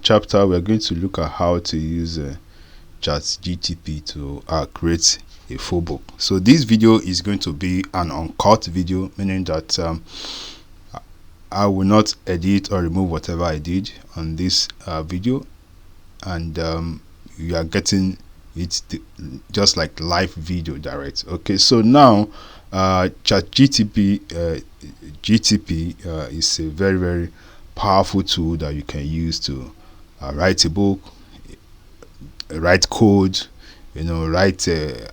chapter, we're going to look at how to use ChatGPT to create a full book. So this video is going to be an uncut video, meaning that I will not edit or remove whatever I did on this video, and you are getting it just like live video direct. Okay, so now ChatGPT GTP is a very powerful tool that you can use to write a book, write code, write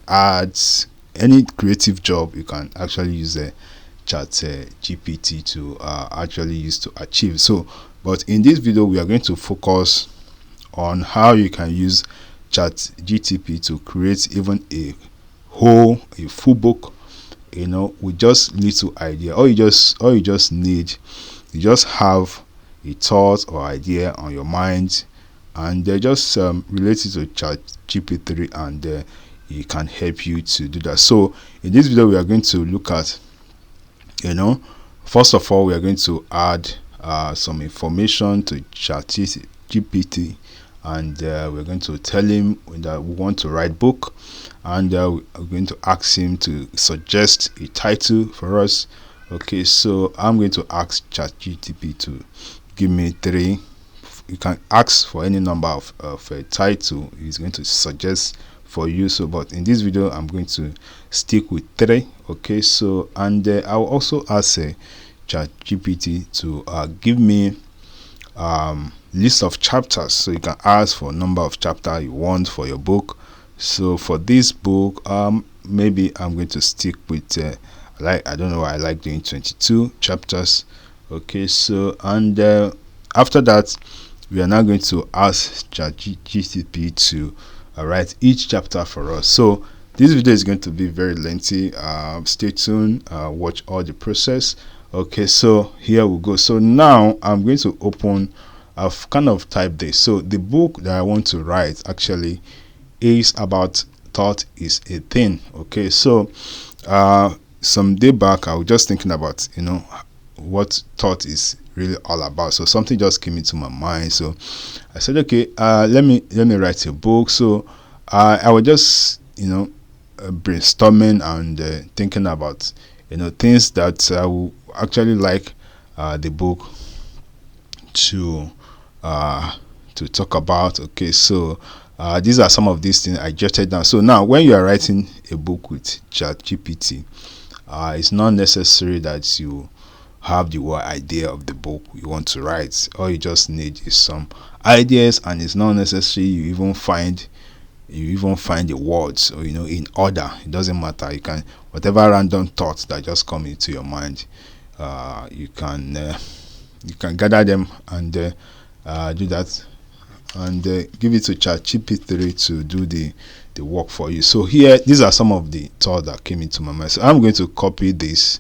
ads, any creative job. You can actually use a ChatGPT to actually use to achieve. So, but in this video, we are going to focus on how you can use ChatGPT to create even a full book, with just little idea. All you just need, you just have a thought or idea on your mind, and they just relate it to ChatGPT, and it can help you to do that. So in this video, we are going to look at, first of all, we are going to add some information to ChatGPT, and we're going to tell him that we want to write book, and we're going to ask him to suggest a title for us. Okay, so I'm going to ask ChatGPT to give me 3. You can ask for any number of a title he's going to suggest for you. So, but in this video, I'm going to stick with 3. Okay, so, and I'll also ask ChatGPT to give me list of chapters. So you can ask for a number of chapters you want for your book. So for this book, maybe I'm going to stick with I don't know, I like doing 22 chapters. Okay, so, and after that, we are now going to ask ChatGPT to write each chapter for us. So this video is going to be very lengthy. Stay tuned, watch all the process. Okay, so here we go. So now I'm going to open, I've kind of typed this. So the book that I want to write actually is about thought is a thing. Okay, so some day back I was just thinking about what thought is really all about. So something just came into my mind, so I said, okay, let me write a book. So I was just brainstorming and thinking about things that I would actually like the book to talk about. Okay, so these are some of these things I jotted down. So now when you are writing a book with ChatGPT, it's not necessary that you have the whole idea of the book you want to write. All you just need is some ideas, and it's not necessary you even find the words or in order. It doesn't matter. You can, whatever random thoughts that just come into your mind, you can gather them and do that, and give it to ChatGPT to do the work for you. So here, these are some of the thoughts that came into my mind. So I'm going to copy this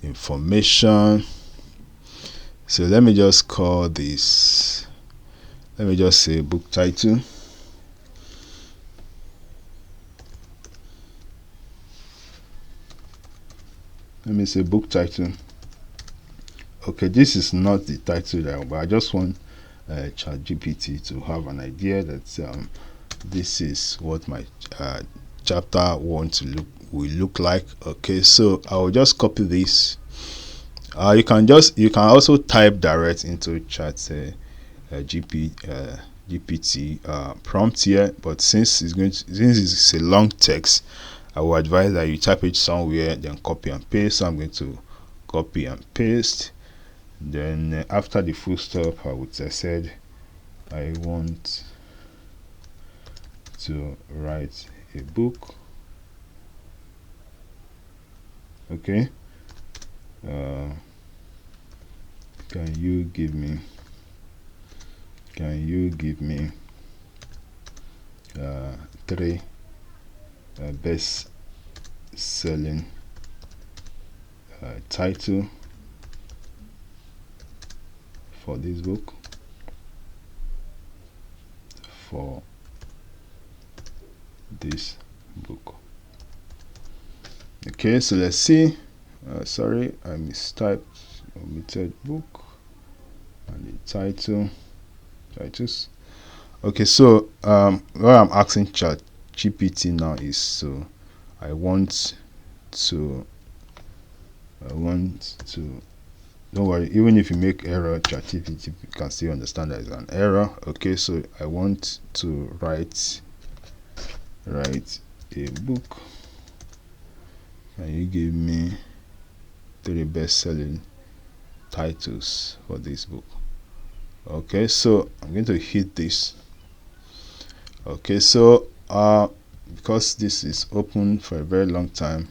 information. So let me just call this, let me just say book title. Let me say book title. Okay, this is not the title that, but I just want ChatGPT to have an idea that this is what my chapter will look like. Okay, so I will just copy this. You can also type direct into GPT prompt here, but since it's a long text, I will advise that you type it somewhere, then copy and paste. So I'm going to copy and paste. Then after the full stop, I would have said I want to write a book. Okay, can you give me 3 best selling title for this book, Okay, so let's see. Sorry, I omitted book and the title. I just okay. So what I'm asking Chat GPT now is, so I want to I want to don't worry, even if you make error, ChatGPT can still understand that it's an error. Okay, so I want to write a book. Can you give me 3 best-selling titles for this book? Okay, so I'm going to hit this. Okay, so because this is open for a very long time,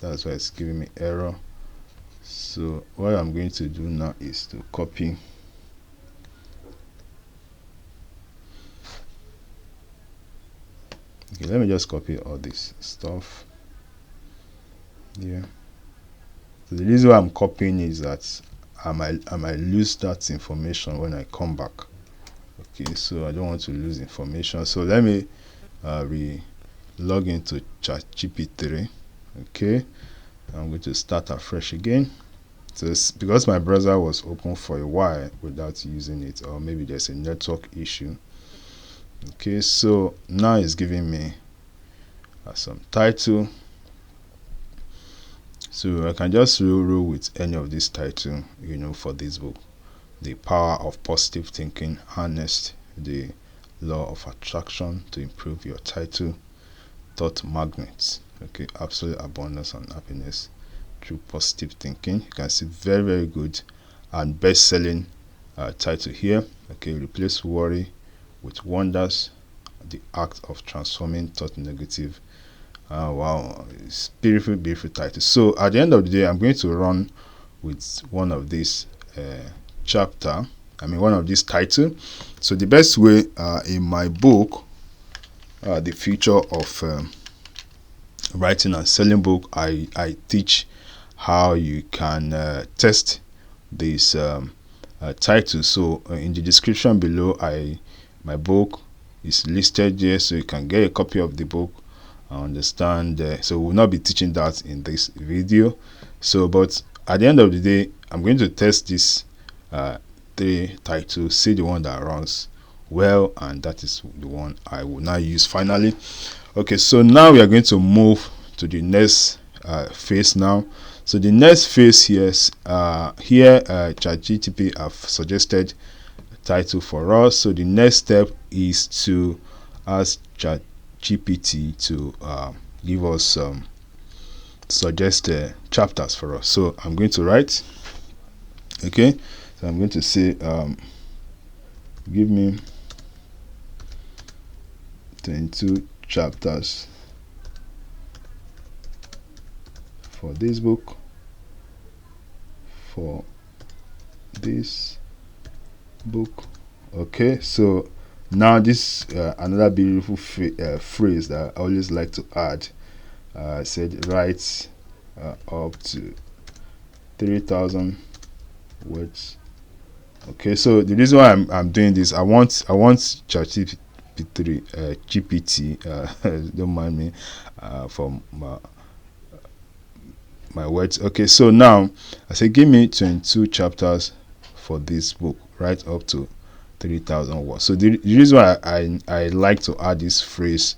that's why it's giving me error. So what I'm going to do now is to copy. Okay, let me just copy all this stuff. Yeah. So the reason why I'm copying is that I might lose that information when I come back. Okay, so I don't want to lose information. So let me log into ChatGPT. Okay, I'm going to start afresh again. So it's because my browser was open for a while without using it, or maybe there's a network issue. Okay, so now it's giving me some title. So I can just roll with any of this title, for this book. The Power of Positive Thinking, Harnessed the Law of Attraction to Improve Your Title, Thought Magnets. Okay, Absolute Abundance and Happiness through Positive Thinking. You can see very, very good and best-selling title here. Okay, Replace Worry with Wonders, the Act of Transforming Thought Negative. Wow, it's beautiful, beautiful title. So at the end of the day, I'm going to run with one of these one of these title. So the best way in my book, The Future of Writing and Selling book, I teach how you can test this title. So in the description below, my book is listed there, so you can get a copy of the book. I understand. So we'll not be teaching that in this video. So, but at the end of the day, I'm going to test this 3 titles, see the one that runs well, and that is the one I will now use finally. Okay, so now we are going to move to the next phase now. So the next phase here ChatGPT have suggested a title for us. So the next step is to ask ChatGPT to give us suggest chapters for us. So I'm going to write. Okay, so I'm going to say give me 22 chapters for this book, Okay, so now this another beautiful phrase that I always like to add. I said write up to 3,000 words. Okay, so the reason why I'm doing this, I want ChatGPT GPT don't mind me for my words. Okay, so now I say give me 22 chapters for this book, right up to 3,000 words. So the reason why I like to add this phrase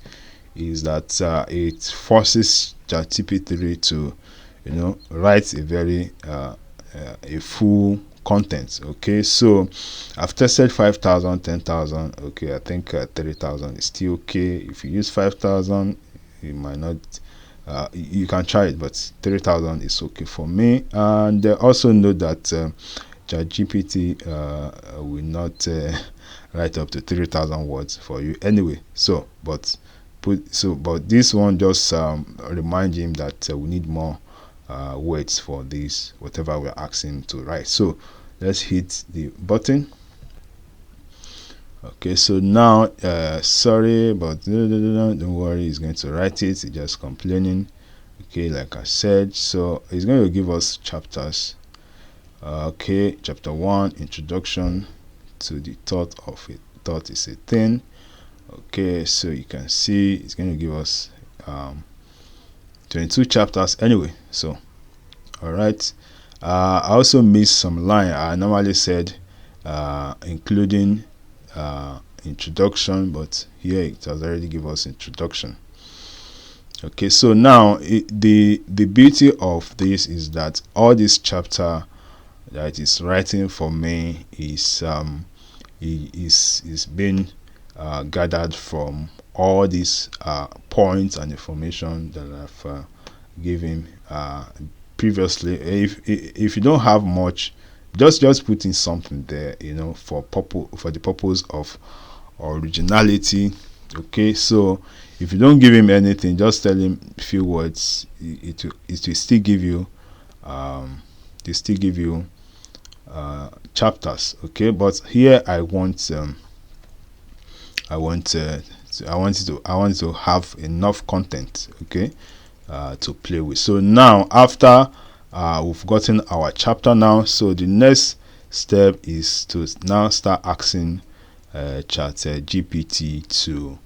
is that it forces ChatGPT to write a very a full content. Okay, so I've tested 5,000, 10,000. Okay, I think 3,000 is still okay. If you use 5,000, you might not you can try it, but 3,000 is okay for me. And also know that ChatGPT will not write up to 3,000 words for you anyway. So but this one just remind him that we need more words for this whatever we're asking to write. So let's hit the button. Okay, so now sorry, but don't worry, he's going to write it. He's just complaining. Okay, like I said, so he's going to give us chapters. Okay, chapter 1, introduction to the thought of it. Thought is a thing. Okay, so you can see it's going to give us 22 chapters anyway. So all right, I also missed some line. I normally said including introduction, but here it has already given us introduction. Okay, so now the beauty of this is that all this chapter that is writing for me is being gathered from all these points and information that I've given previously. If you don't have much, just put in something there, for the purpose of originality. Okay, so if you don't give him anything, just tell him a few words. It will still give you chapters. Okay, but here I want I want to have enough content, okay, to play with. So now, after we've gotten our chapter now, so the next step is to now start asking ChatGPT to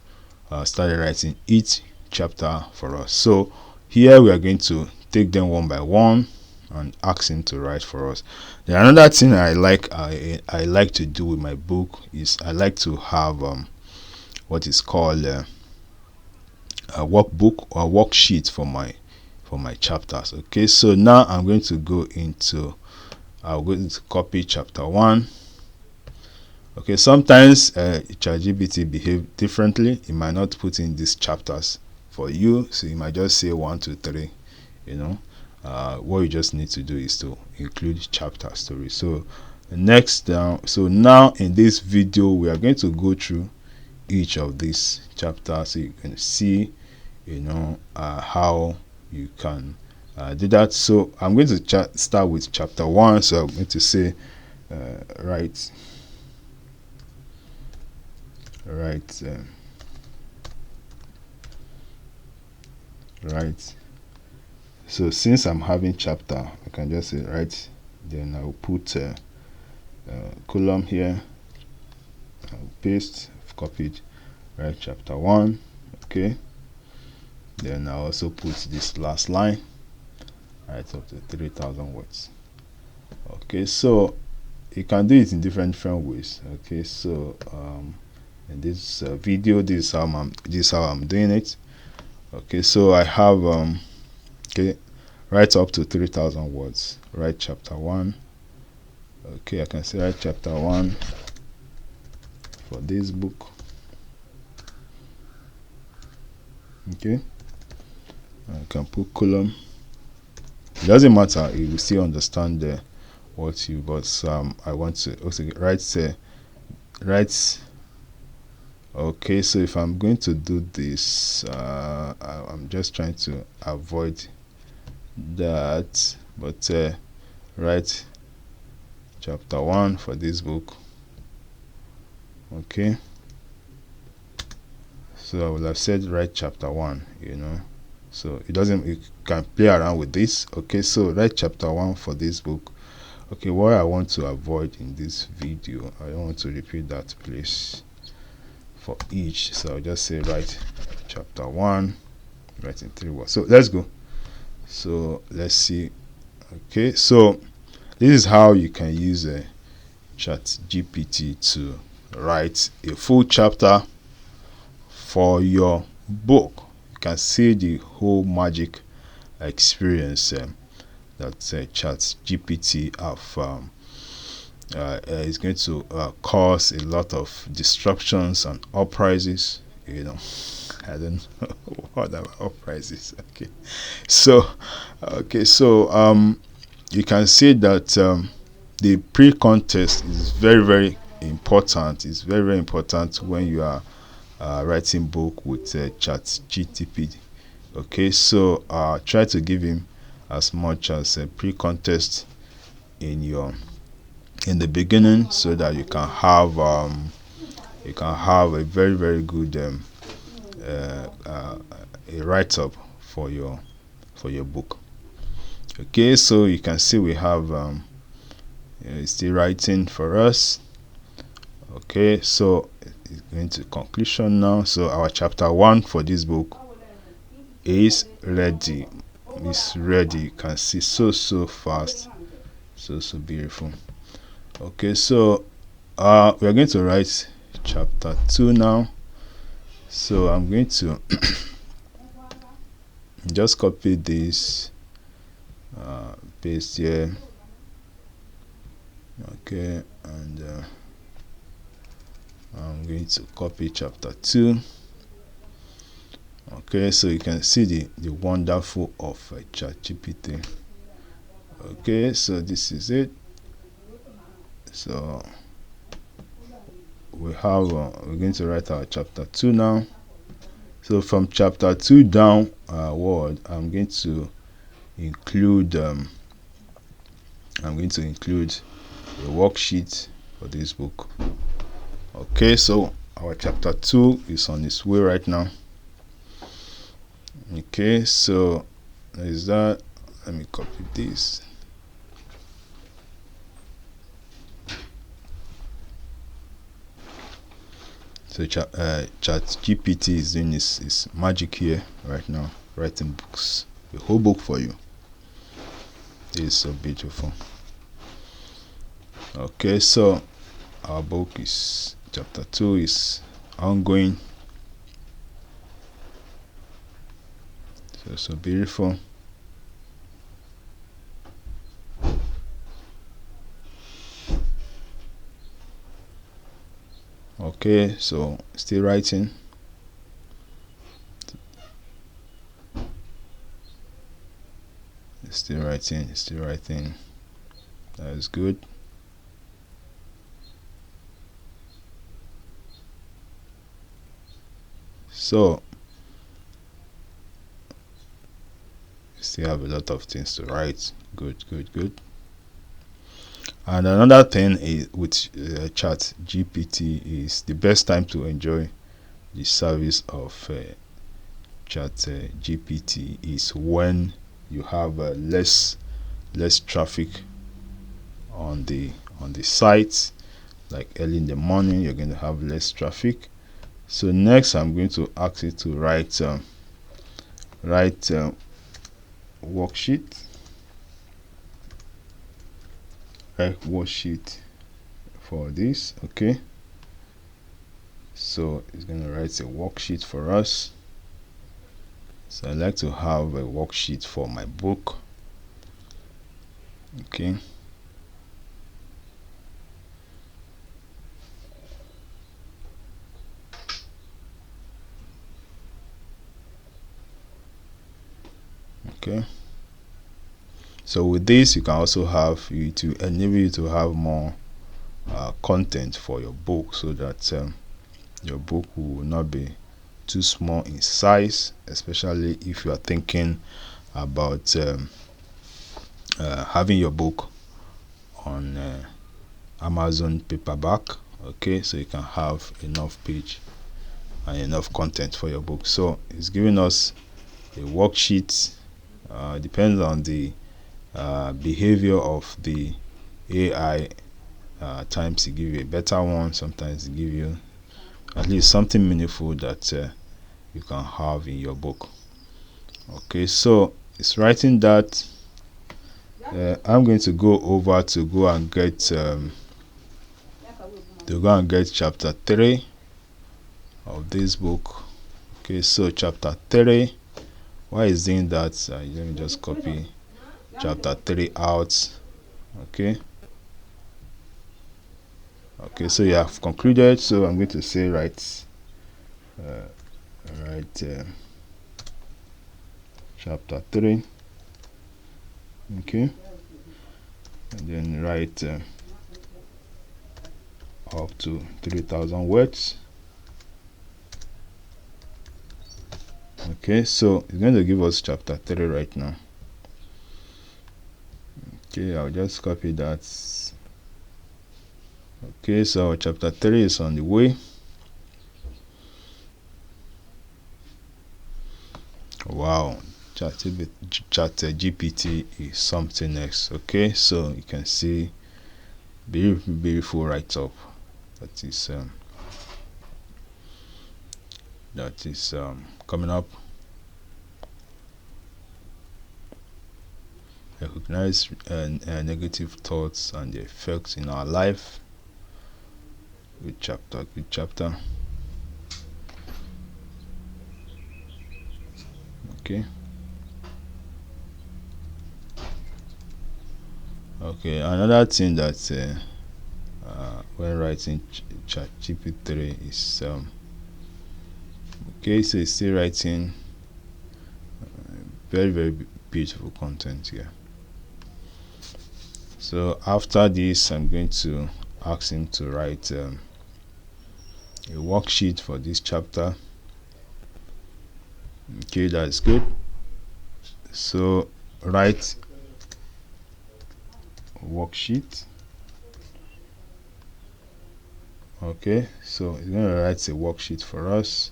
start writing each chapter for us. So here we are going to take them one by one and ask him to write for us. Then another thing I like to do with my book is I like to have what is called a workbook or worksheet for my chapters. Okay, so now I'm going to I'm going to copy chapter 1. Okay, sometimes ChatGPT behave differently. It might not put in these chapters for you, so you might just say 1, 2, 3. What you just need to do is to include chapter story. So next down, so now in this video we are going to go through each of these chapters, so you can see how you can do that. So I'm going to start with chapter 1. So I'm going to say right. So since I'm having chapter, I can just say right, then I'll put column here, I'll paste, I've copied right chapter 1. Okay, then I also put this last line right up to 3,000 words. Okay, so you can do it in different ways. Okay, so in this video, this is how I'm doing it. Okay, so I have okay, right up to 3,000 words. Write chapter 1. Okay, I can say write chapter 1 for this book. Okay, I can put column. It doesn't matter, you will still understand what you. But I want to also write. Okay, so if I'm going to do this, I'm just trying to avoid that, but write chapter 1 for this book. Okay, so I will have said write chapter 1, so you can play around with this. Okay, so write chapter 1 for this book. Okay, what I want to avoid in this video, I don't want to repeat that place for each, so I'll just say write chapter 1, write in 3 words. So let's go. So let's see. Okay, so this is how you can use a ChatGPT to write a full chapter for your book. You can see the whole magic experience that ChatGPT have is going to cause a lot of disruptions and uprisings. I don't know what about uprisings. So you can see that the pre-contest is very, very important. It's very, very important when you are writing book with ChatGPT. Okay, so try to give him as much as a pre-contest in the beginning, so that you can have a very, very good a write-up for your book. Okay, so you can see we have it's still writing for us. Okay, so it's going to conclusion now. So our chapter 1 for this book is ready. It's ready. You can see so fast, so beautiful. Okay, so we are going to write chapter 2 now. So I'm going to just copy this, paste here. Okay, and I'm going to copy chapter 2. Okay, so you can see the wonderful of ChatGPT. Okay, so this is it. So we're going to write our chapter 2 now. So from chapter 2 down word, I'm going to include a worksheet for this book. Okay, so our chapter 2 is on its way right now. Okay, so is that, let me copy this. So ChatGPT is doing its magic here right now, writing books, a whole book for you. It is so beautiful. Okay, so our book is chapter 2 is ongoing. So beautiful. Okay, so still writing. Still writing. That is good. So still have a lot of things to write. Good. And another thing is with ChatGPT is the best time to enjoy the service of ChatGPT is when you have less traffic on the site. Like early in the morning, you're going to have less traffic. So next, I'm going to ask it to write worksheet. Worksheet for this. Okay, so it's going to write a worksheet for us. So I like to have a worksheet for my book. Okay, so with this you can also have to enable you to have more content for your book, so that your book will not be too small in size, especially if you are thinking about having your book on Amazon paperback. Okay, so you can have enough page and enough content for your book. So it's giving us a worksheet. Depends on the behavior of the AI. Times it give you a better one, sometimes it give you at least something meaningful that you can have in your book. Okay, so it's writing that. I'm going to go over to go and get chapter 3 of this book. Okay, so chapter 3. Why is doing that? Let me just copy chapter 3 out. Okay, so you have concluded. So I'm going to say write chapter 3. Okay, and then write up to 3,000 words. Okay, so it's going to give us chapter 3 right now. Okay, I'll just copy that. Okay, so chapter 3 is on the way. Wow, ChatGPT is something else. Okay, so you can see beautiful write-up that is coming up. Recognize negative thoughts and the effects in our life. Good chapter, good chapter. Okay. Okay, another thing that when writing ChatGPT is okay, so it's still writing very beautiful content here. So after this, I'm going to ask him to write a worksheet for this chapter. Okay, that's good. So write worksheet. Okay, so it's going to write a worksheet for us.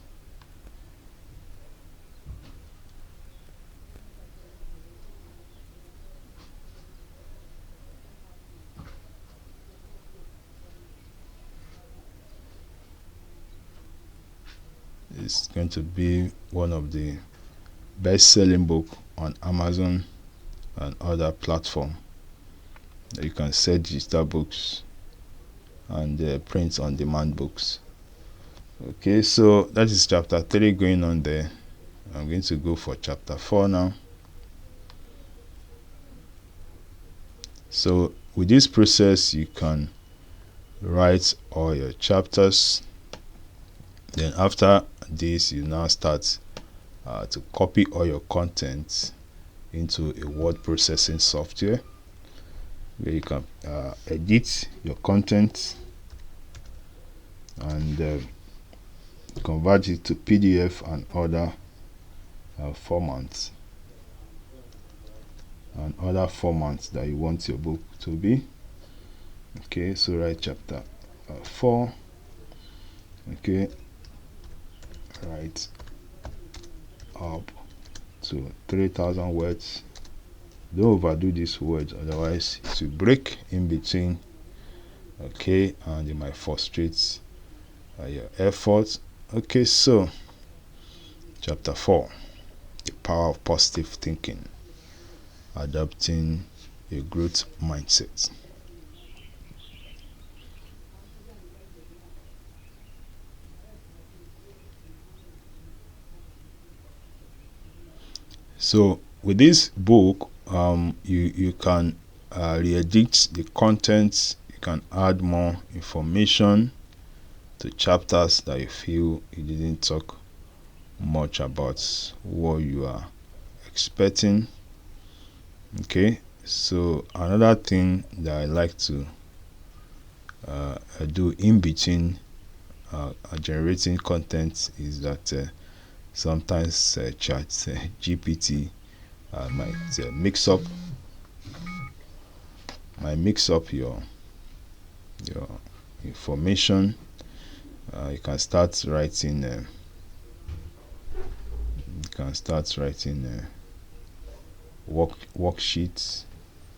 It's going to be one of the best-selling book on Amazon and other platform. You can sell digital books and print on demand books. Okay, so that is chapter 3 going on there. I'm going to go for chapter 4 now. So with this process, you can write all your chapters. Then after this, you now start to copy all your content into a word processing software where you can edit your content and convert it to PDF and other formats that you want your book to be. Okay, so write chapter 4. Okay, write up to 3,000 words. Don't overdo these words, otherwise it will break in between. Okay, and it might frustrate your efforts. Okay, so chapter 4, the power of positive thinking, adopting a growth mindset. So with this book, you can re-edit the content. You can add more information to chapters that you feel you didn't talk much about what you are expecting. Okay, so another thing that I like to do in between generating content is that sometimes chat GPT might mix up your information. You can start writing worksheets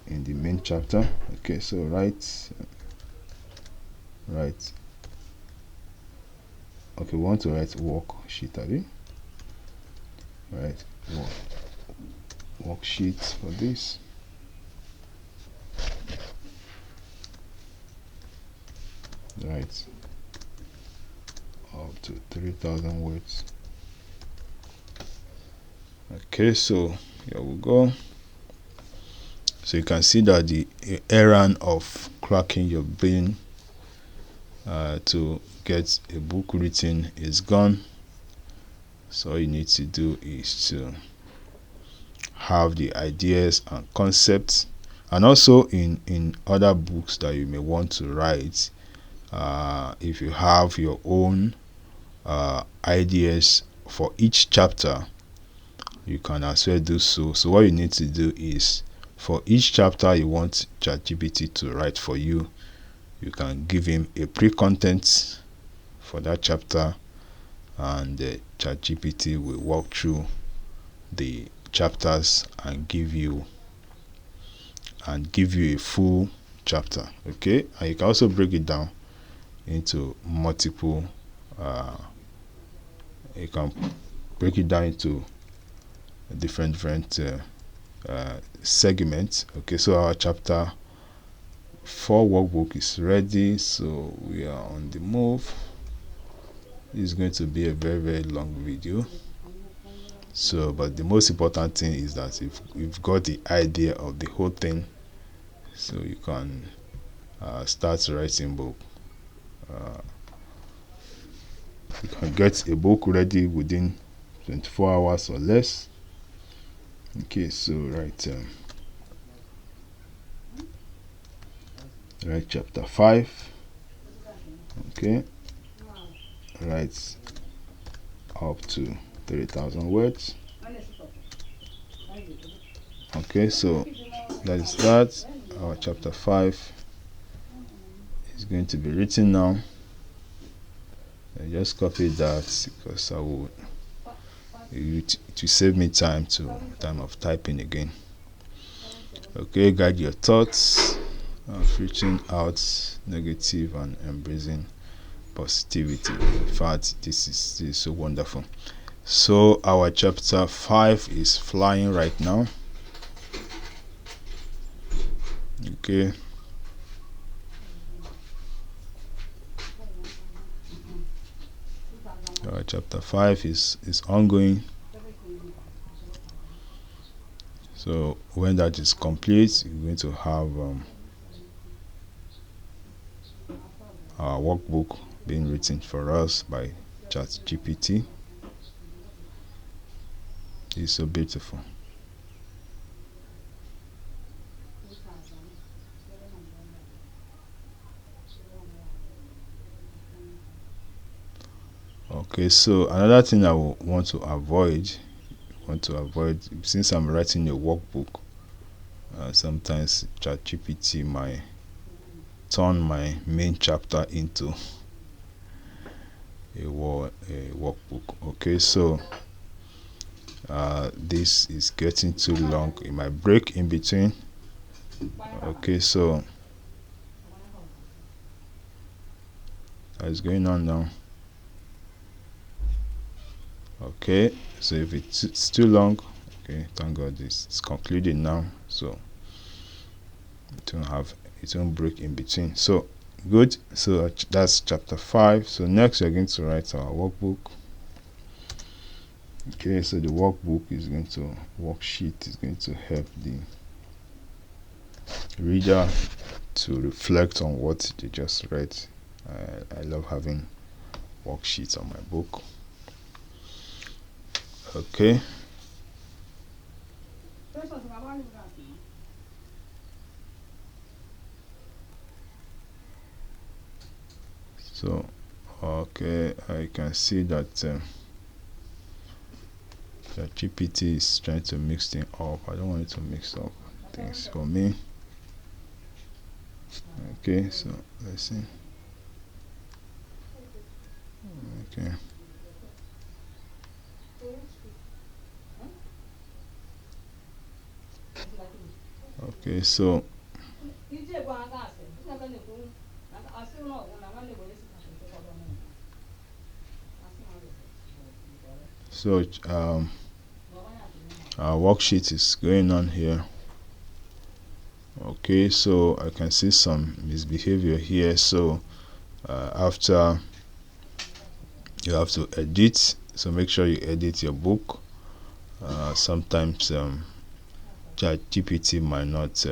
in the main chapter. Okay, so write okay, we want to write worksheet, right? Worksheets for this. Right, up to 3,000 words. Okay, so here we go. So you can see that the errand of cracking your brain to get a book written is gone. So all you need to do is to have the ideas and concepts, and also in other books that you may want to write, if you have your own ideas for each chapter, you can as well do so. So what you need to do is, for each chapter you want ChatGPT to write for you, you can give him a pre-content for that chapter, and ChatGPT will walk through the chapters and give you a full chapter. Okay, and you can also break it down into multiple you can break it down into different segments. Okay, so our chapter 4 workbook is ready, so we are on the move. This is going to be a very long video. So, but the most important thing is that if you've got the idea of the whole thing, so you can start writing book. You can get a book ready within 24 hours or less. Okay, so write chapter 5. Okay, write up to 3,000 words. Okay, so that is that. Our chapter 5 is going to be written now. I just copy that because it will save me time of typing again. Okay, guide your thoughts, reaching out negative and embracing positivity. In fact, this is so wonderful. So our chapter 5 is flying right now. Okay, chapter 5 is ongoing. So when that is complete, you're going to have our workbook being written for us by ChatGPT. It's so beautiful. Okay, so another thing I want to avoid, since I'm writing a workbook, sometimes ChatGPT might turn my main chapter into a workbook. Okay, so this is getting too long. It might break in between. Okay, so that's going on now. Okay, so if it's too long, okay, thank God it's concluding now, so it won't break in between. So good. So that's chapter 5. So next we're going to write our workbook. Okay, so the worksheet is going to help the reader to reflect on what they just read. I love having worksheets on my book. Okay, so okay, I can see that the GPT is trying to mix things up. I don't want it to mix up things for me. Okay, so let's see. Okay. Okay, so our worksheet is going on here. Okay, so I can see some misbehavior here. So after you have to edit, so make sure you edit your book. Sometimes ChatGPT might not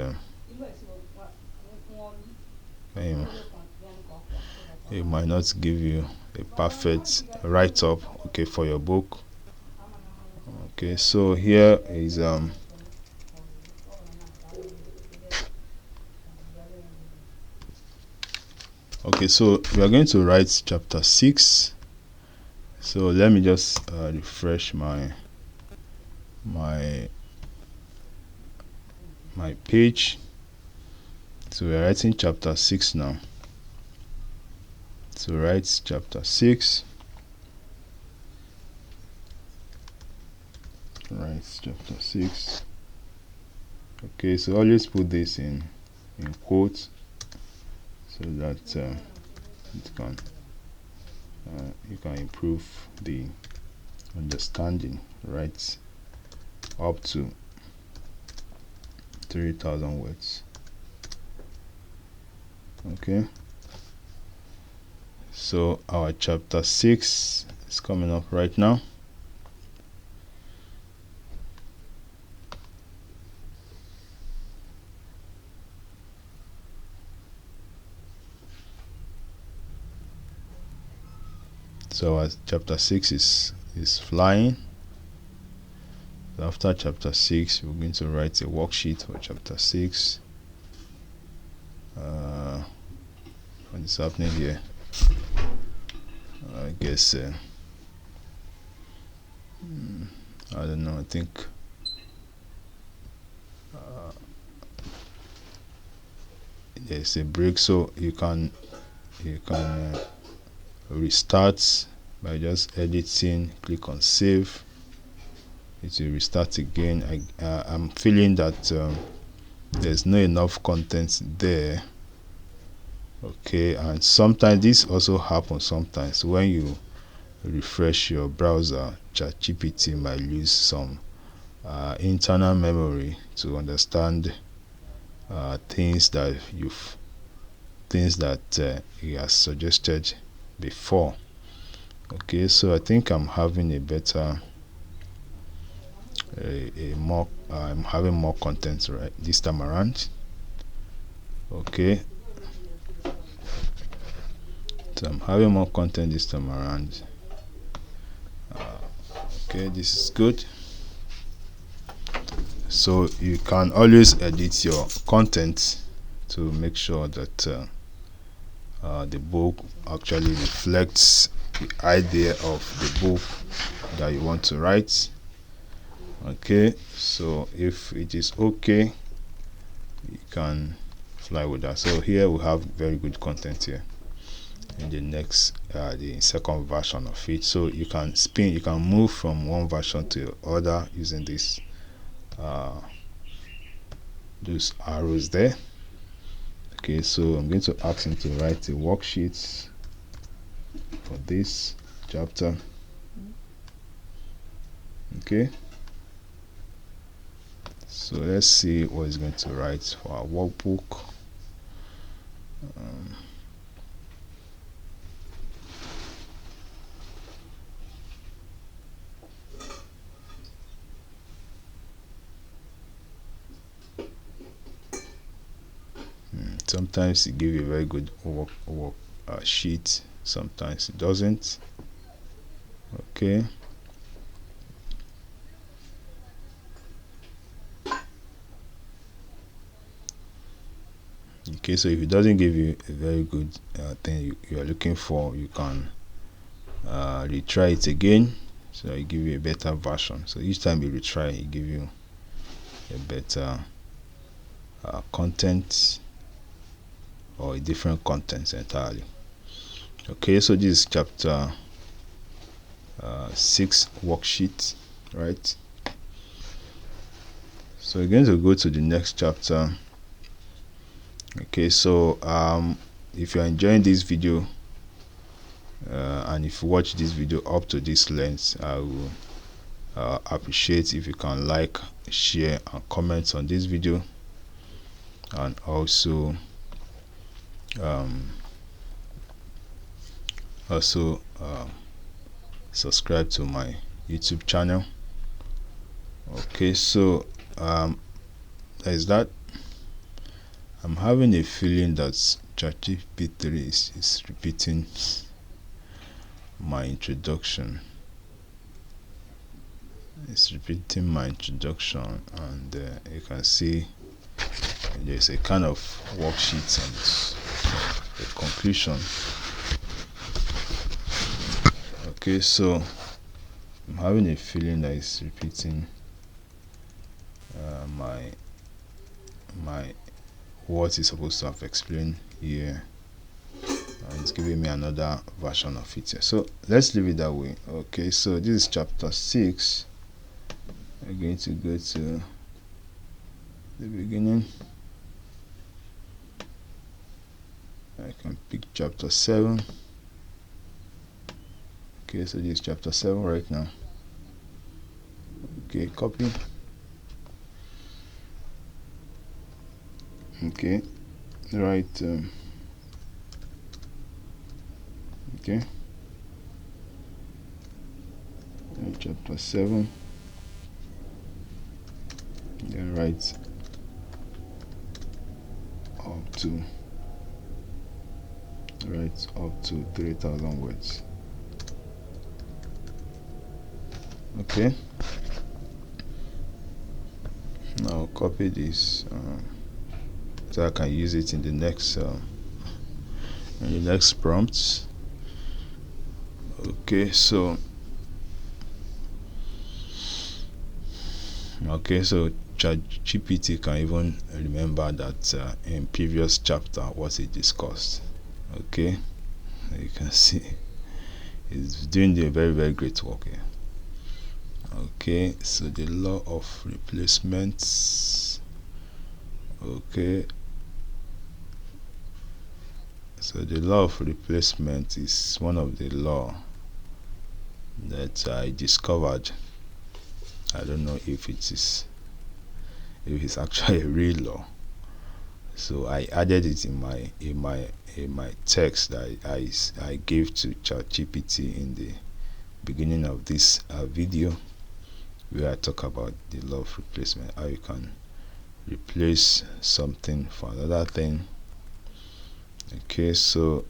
it might not give you a perfect write-up, okay, for your book. Okay, so here is okay, so we are going to write chapter 6. So let me just refresh my page. So we're writing chapter 6 now. So write chapter 6. Write chapter 6. Okay, so always put this in quotes so that you can improve the understanding. Write up to 3,000 words. Okay, so our chapter 6 is coming up right now. So our chapter 6 is flying. So after chapter 6, we're going to write a worksheet for chapter 6. What is happening here? I guess I don't know. I think there's a break, so you can restart by just editing. Click on save. It will restart again. I'm feeling that there's not enough content there. Okay, and sometimes this also happens. Sometimes when you refresh your browser, ChatGPT might lose some internal memory to understand things that he has suggested before. Okay, so I think I'm having I'm having more content right this time around. Okay, so I'm having more content this time around. Okay, this is good. So you can always edit your content to make sure that the book actually reflects the idea of the book that you want to write. Okay, so if it is okay, you can fly with that. So here we have very good content here in the second version of it. So you can move from one version to the other using this those arrows there. Okay, so I'm going to ask him to write a worksheet for this chapter. Okay, so let's see what he's going to write for our workbook. Sometimes it gives you a very good work sheet, sometimes it doesn't. Okay, so if it doesn't give you a very good thing you are looking for, you can retry it again, so it give you a better version. So each time you retry, it give you a better content or a different content entirely. Okay, so this is chapter 6 worksheet, right? So we're going to go to the next chapter. Okay, so if you're enjoying this video and if you watch this video up to this length, I will appreciate if you can like, share and comment on this video, and also subscribe to my YouTube channel. Okay, so there's that. I'm having a feeling that ChatGPT is repeating my introduction. It's repeating my introduction, and you can see there's a kind of worksheet and the conclusion. Okay, so I'm having a feeling that it's repeating my what is supposed to have explained here, and it's giving me another version of it here. So let's leave it that way. Okay, so this is chapter 6. We're going to go to the beginning. I can pick chapter 7. Okay, so this is chapter 7 right now. Okay, copy. Okay, right. Okay, chapter 7, then write up to 3,000 words. Okay, now copy this so I can use it in the next prompts. Okay, so ChatGPT can even remember that in previous chapter what it discussed. Okay, you can see it's doing the very, very great work here. Okay, so the law of replacements. Okay, so the law of replacement is one of the law that I discovered. I don't know if it's actually a real law. So I added it in my text that I gave to ChatGPT in the beginning of this video, where I talk about the law of replacement, how you can replace something for another thing. Okay, so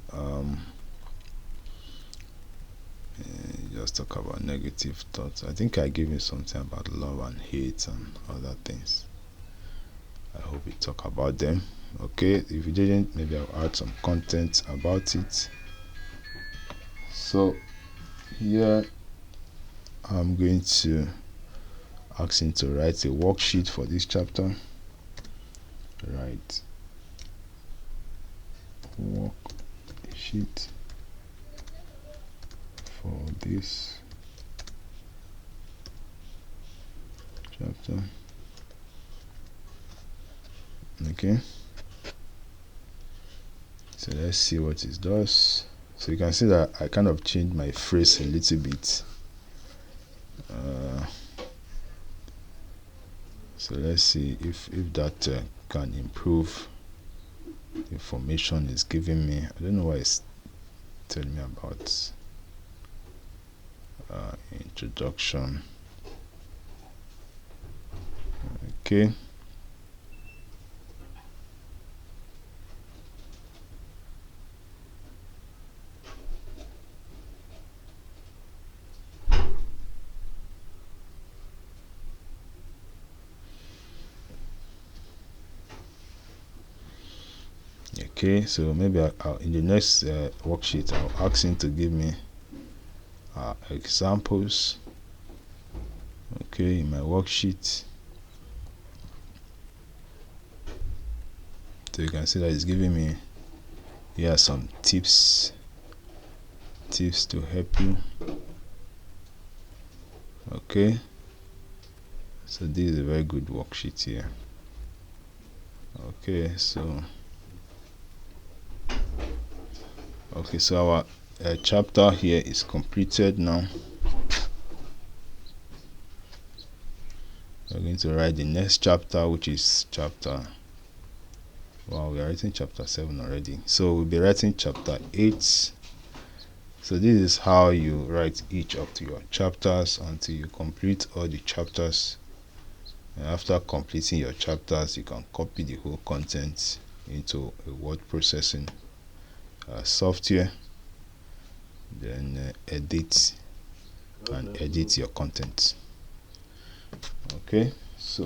just talk about negative thoughts. I think I gave you something about love and hate and other things. I hope we talk about them. Okay, if you didn't, maybe I'll add some content about it. So here I'm going to ask him to write a worksheet for this chapter. Write worksheet for this chapter. Okay, so let's see what it does. So you can see that I kind of changed my phrase a little bit. So let's see if that can improve the information it's giving me. I don't know why it's telling me about introduction. Okay, okay, so maybe I'll in the next worksheet I'll ask him to give me examples. Okay, in my worksheet, so you can see that it's giving me here some tips to help you. Okay, so this is a very good worksheet here. Okay, so our chapter here is completed now. We're going to write the next chapter, which is chapter, wow, we are writing chapter 7 already, so we'll be writing chapter 8. So this is how you write each of your chapters until you complete all the chapters. And after completing your chapters, you can copy the whole content into a word processing software, then edit your content. Okay, so